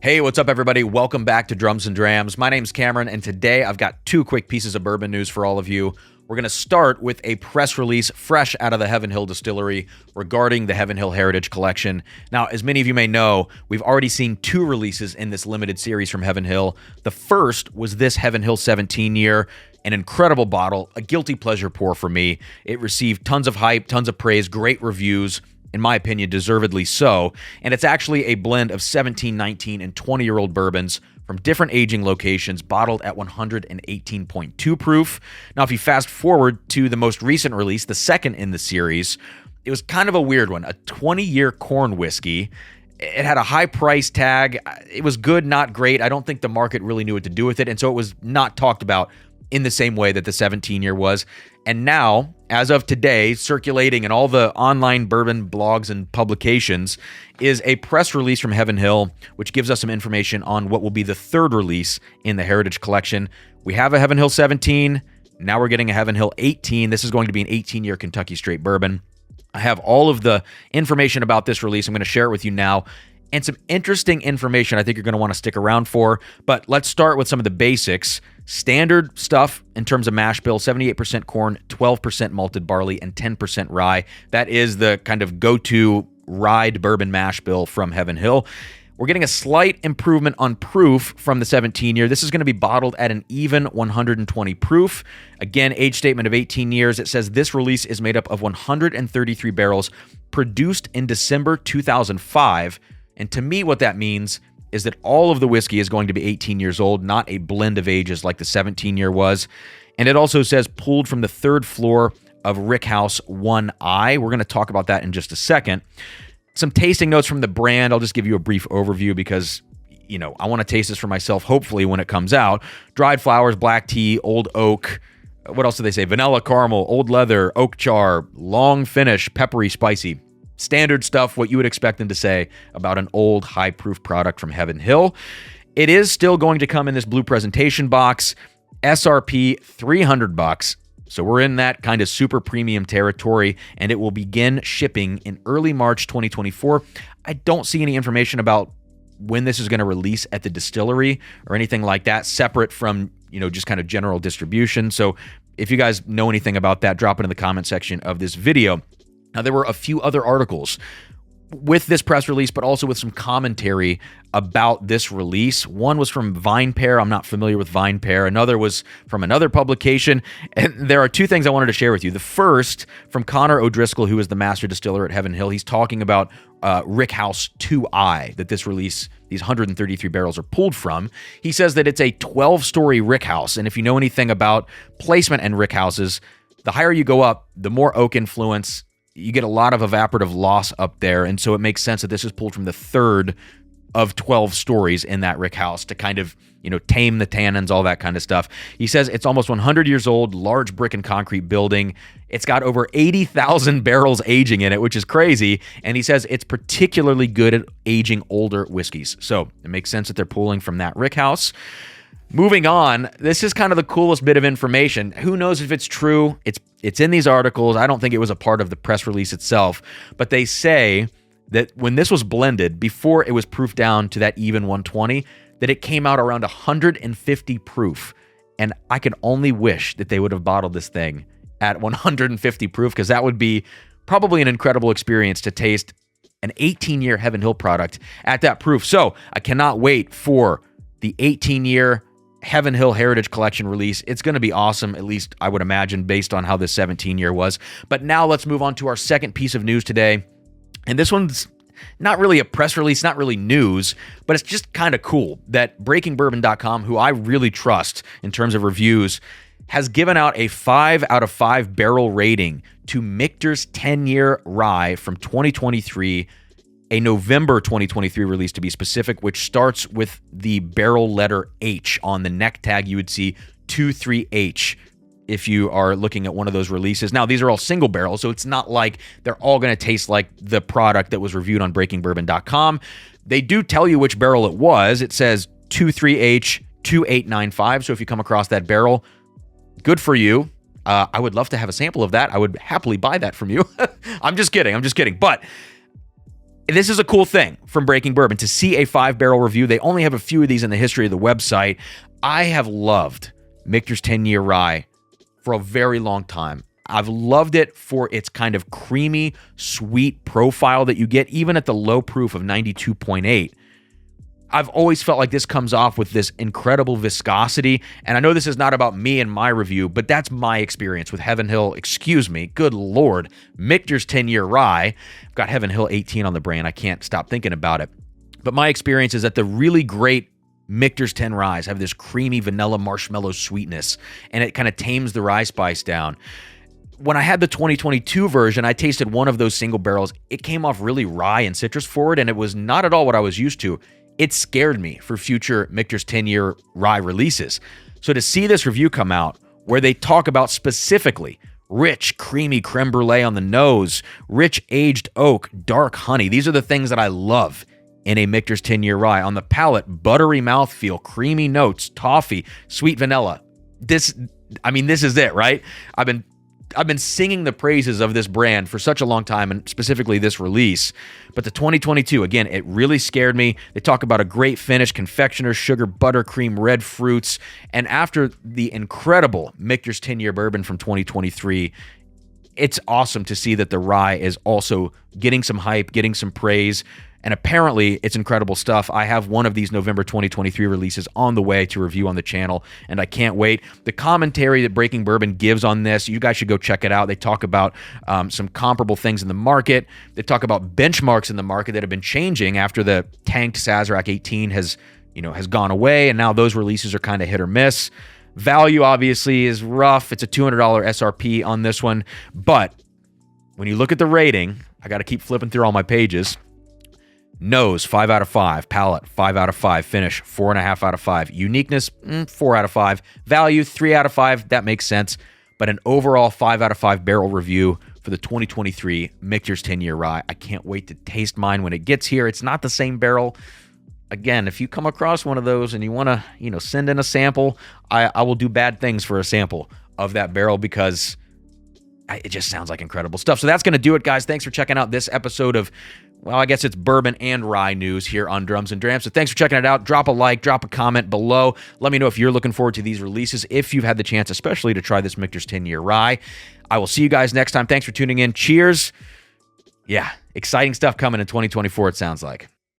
Hey, what's up, everybody? Welcome back to Drums and Drams. My name's Cameron, and today I've got two quick pieces of bourbon news for all of you. We're going to start with a press release fresh out of the Heaven Hill Distillery regarding the Heaven Hill Heritage Collection. Now, as many of you may know, we've already seen two releases in this limited series from Heaven Hill. The first was this Heaven Hill 17 year, an incredible bottle, a guilty pleasure pour for me. It received tons of hype, tons of praise, great reviews. In my opinion, deservedly so. And it's actually a blend of 17, 19, and 20-year-old bourbons from different aging locations, bottled at 118.2 proof. Now, if you fast forward to the most recent release, the second in the series, it was kind of a weird one, a 20-year corn whiskey. It had a high price tag. It was good, not great. I don't think the market really knew what to do with it, and so it was not talked about in the same way that the 17-year was. And now, as of today, circulating in all the online bourbon blogs and publications is a press release from Heaven Hill, which gives us some information on what will be the third release in the Heritage Collection. We have a Heaven Hill 17. Now we're getting a Heaven Hill 18. This is going to be an 18-year Kentucky straight bourbon. I have all of the information about this release. I'm going to share it with you now. And some interesting information I think you're going to want to stick around for. But let's start with some of the basics. Standard stuff in terms of mash bill, 78% corn, 12% malted barley, and 10% rye. That is the kind of go-to rye bourbon mash bill from Heaven Hill. We're getting a slight improvement on proof from the 17-year. This is going to be bottled at an even 120 proof. Again, age statement of 18 years. It says this release is made up of 133 barrels produced in December 2005. And to me, what that means is that all of the whiskey is going to be 18 years old, not a blend of ages like the 17-year was. And it also says pulled from the third floor of Rickhouse 1I. We're going to talk about that in just a second. Some tasting notes from the brand. I'll just give you a brief overview because, I want to taste this for myself, hopefully, when it comes out. Dried flowers, black tea, old oak. What else do they say? Vanilla caramel, old leather, oak char, long finish, peppery, spicy. Standard stuff, what you would expect them to say about an old high-proof product from Heaven Hill. It is still going to come in this blue presentation box. SRP $300. So we're in that kind of super premium territory, and it will begin shipping in early March 2024. I don't see any information about when this is going to release at the distillery or anything like that, separate from, just kind of general distribution. So if you guys know anything about that, drop it in the comment section of this video. Now, there were a few other articles with this press release, but also with some commentary about this release. One was from VinePair. I'm not familiar with VinePair. Another was from another publication. And there are two things I wanted to share with you. The first, from Connor O'Driscoll, who is the master distiller at Heaven Hill. He's talking about Rickhouse 2I, that this release, these 133 barrels are pulled from. He says that it's a 12-story rickhouse. And if you know anything about placement and rickhouses, the higher you go up, the more oak influence. You get a lot of evaporative loss up there, and so it makes sense that this is pulled from the third of 12 stories in that rick house to kind of, tame the tannins, all that kind of stuff. He says it's almost 100 years old, large brick and concrete building. It's got over 80,000 barrels aging in it, which is crazy, and he says it's particularly good at aging older whiskeys. So it makes sense that they're pulling from that rick house. Moving on, this is kind of the coolest bit of information. Who knows if it's true? It's in these articles. I don't think it was a part of the press release itself, but they say that when this was blended, before it was proofed down to that even 120, that it came out around 150 proof. And I can only wish that they would have bottled this thing at 150 proof, because that would be probably an incredible experience to taste an 18-year Heaven Hill product at that proof. So I cannot wait for the 18-year Heaven Hill Heritage Collection release. It's going to be awesome, at least I would imagine, based on how this 17-year was. But now let's move on to our second piece of news today. And this one's not really a press release, not really news, but it's just kind of cool that BreakingBourbon.com, who I really trust in terms of reviews, has given out a 5 out of 5 barrel rating to Michter's 10-year rye from 2023, a November 2023 release to be specific, which starts with the barrel letter H on the neck tag. You would see 23H if you are looking at one of those releases. Now, these are all single barrels, so it's not like they're all going to taste like the product that was reviewed on BreakingBourbon.com. They do tell you which barrel it was. It says 23H 2895, so if you come across that barrel, good for you. I would love to have a sample of that. I would happily buy that from you. I'm just kidding. But This is a cool thing from Breaking Bourbon to see a 5-barrel review. They only have a few of these in the history of the website. I have loved Michter's 10-year rye for a very long time. I've loved it for its kind of creamy, sweet profile that you get even at the low proof of 92.8. I've always felt like this comes off with this incredible viscosity, and I know this is not about me and my review, but that's my experience with Heaven Hill, good Lord, Michter's 10-year rye. I've got Heaven Hill 18 on the brain. I can't stop thinking about it. But my experience is that the really great Michter's 10 ryes have this creamy vanilla marshmallow sweetness, and it kind of tames the rye spice down. When I had the 2022 version, I tasted one of those single barrels. It came off really rye and citrus forward, and it was not at all what I was used to. It scared me for future Michter's 10-year rye releases. So to see this review come out where they talk about specifically rich, creamy creme brulee on the nose, rich aged oak, dark honey. These are the things that I love in a Michter's 10-year rye. On the palate, buttery mouthfeel, creamy notes, toffee, sweet vanilla. This is it, right? I've been singing the praises of this brand for such a long time, and specifically this release. But the 2022, again, it really scared me. They talk about a great finish, confectioner, sugar, buttercream, red fruits. And after the incredible Michter's 10-year bourbon from 2023, it's awesome to see that the rye is also getting some hype, getting some praise. And apparently, it's incredible stuff. I have one of these November 2023 releases on the way to review on the channel, and I can't wait. The commentary that Breaking Bourbon gives on this, you guys should go check it out. They talk about some comparable things in the market. They talk about benchmarks in the market that have been changing after the tanked Sazerac 18 has gone away, and now those releases are kind of hit or miss. Value, obviously, is rough. It's a $200 SRP on this one, but when you look at the rating, I got to keep flipping through all my pages. Nose, 5 out of 5. Palate, 5 out of 5. Finish, 4.5 out of 5. Uniqueness, 4 out of 5. Value, 3 out of 5. That makes sense. But an overall 5 out of 5 barrel review for the 2023 Michter's 10-year rye. I can't wait to taste mine when it gets here. It's not the same barrel. Again, if you come across one of those and you want to, send in a sample, I will do bad things for a sample of that barrel because it just sounds like incredible stuff. So that's going to do it, guys. Thanks for checking out this episode of, well, I guess it's bourbon and rye news here on Drums and Drams. So thanks for checking it out. Drop a like, drop a comment below. Let me know if you're looking forward to these releases, if you've had the chance, especially to try this Michter's 10-year rye. I will see you guys next time. Thanks for tuning in. Cheers. Yeah, exciting stuff coming in 2024, it sounds like.